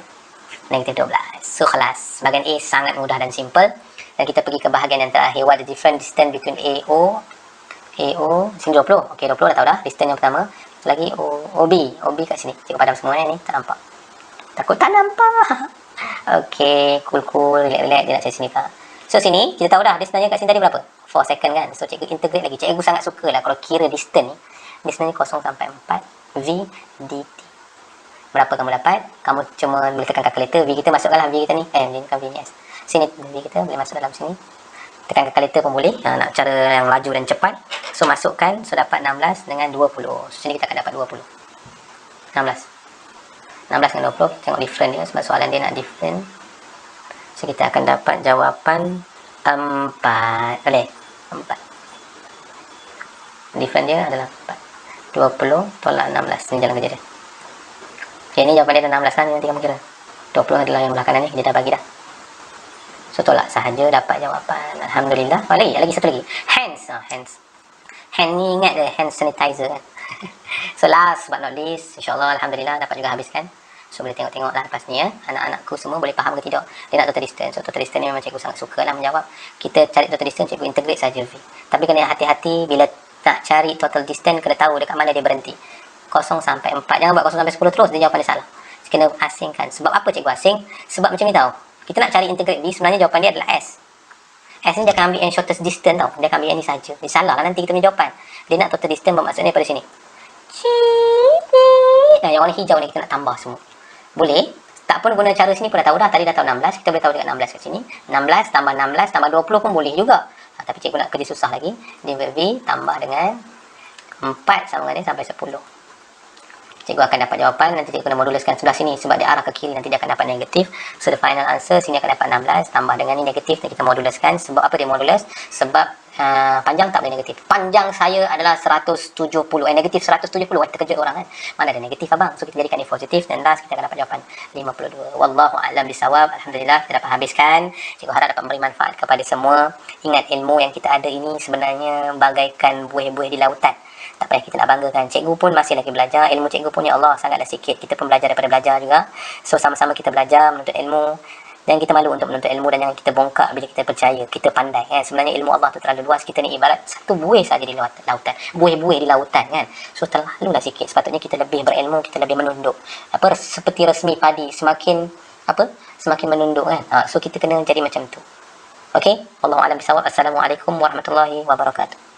negatif 12. So, kelas. Bahagian A sangat mudah dan simple. Dan kita pergi ke bahagian yang terakhir. What the different distance between AO, sini 20. Okay, 20 dah tahu dah. Distance yang pertama. Lagi OB kat sini. Cikgu padam semua ni. Tak nampak. Takut tak nampak. Okay, cool. Relax. Dia nak cari sini tak. So, sini kita tahu dah. Dia sebenarnya kat sini tadi berapa? 4 second kan. So, cikgu integrate lagi. Cikgu sangat suka lah kalau kira distance ni. Dia sebenarnya 0 sampai 4 V dt. Berapa kamu dapat? Kamu cuma boleh tekan kalkulator. V kita masukkanlah V kita ni. Ni bukan V ni S. Sini V kita boleh masuk dalam sini. Tekan kalkulator pun boleh. Nak cara yang laju dan cepat. So masukkan. So dapat 16 dengan 20. So sini kita akan dapat 20. 16 dengan 20. Tengok different dia. Sebab soalan dia nak different. So kita akan dapat jawapan 4. Boleh? 4. Different dia adalah 4. 20 tolak 16. Ini jalan kerja dia. Okay, ni jawapan dia dah 16 kan, nanti kamu kira 20 adalah yang belah kanan ni, dia dah bagi dah. So tolak sahaja dapat jawapan. Alhamdulillah. Oh, lagi satu lagi. Hands. Hand ni ingat dia, hand sanitizer kan. So last but not least, insyaAllah Alhamdulillah dapat juga habiskan. So boleh tengok-tengok lah lepas ni ya. Anak-anakku semua boleh faham ke tidak. Dia nak total distance. So total distance ni memang cikgu sangat suka lah menjawab. Kita cari total distance, cikgu integrate saja V. Tapi kena hati-hati bila nak cari total distance, kena tahu dekat mana dia berhenti. 0 sampai 4. Jangan buat 0 sampai 10 terus, dia jawapan dia salah. Kena asingkan. Sebab apa cikgu asing? Sebab macam ni tau. Kita nak cari integrate V, sebenarnya jawapan dia adalah S. S ni dia akan ambil yang shortest distance tau. Dia akan ambil yang ni saja. Dia salah lah nanti kita punya jawapan. Dia nak total distance bermaksudnya pada sini. Nah, yang warna hijau ni kita nak tambah semua. Boleh. Tak pun guna cara sini pun dah tahu dah. Tadi dah tahu 16. Kita boleh tahu dekat 16 kat sini. 16 tambah 16 tambah 20 pun boleh juga. Tapi cikgu nak kerja susah lagi. Divide V tambah dengan 4 sama dengan dia sampai 10. Cikgu akan dapat jawapan. Nanti cikgu kena moduluskan sebelah sini. Sebab dia arah ke kiri. Nanti dia akan dapat negatif. So the final answer sini akan dapat 16. Tambah dengan ni negatif. Dan kita moduluskan. Sebab apa dia modulus? Sebab panjang tak boleh negatif. Panjang saya adalah 170. Negatif 170. Terkejut orang kan. Mana ada negatif abang. So kita jadikan ni positif. Dan last kita akan dapat jawapan 52. Wallahu a'lam bisawab. Alhamdulillah kita dapat habiskan. Cikgu harap dapat memberi manfaat kepada semua. Ingat ilmu yang kita ada ini sebenarnya bagaikan buih-buih di lautan. Tak payah kita nak banggakan. Cikgu pun masih lagi belajar. Ilmu cikgu pun ya Allah sangatlah sikit. Kita pun belajar daripada belajar juga. So sama-sama kita belajar menuntut ilmu. Dan kita malu untuk menuntut ilmu. Dan jangan kita bongkak bila kita percaya. Kita pandai kan. Sebenarnya ilmu Allah tu terlalu luas. Kita ni ibarat satu buih saja di lautan. Buih-buih di lautan kan. So terlalulah sikit. Sepatutnya kita lebih berilmu. Kita lebih menunduk. Seperti resmi padi. Semakin menunduk kan. So kita kena jadi macam tu. Okay. Wallahu a'lam bisawab. Assalamualaikum warahmatullahi wabarakatuh.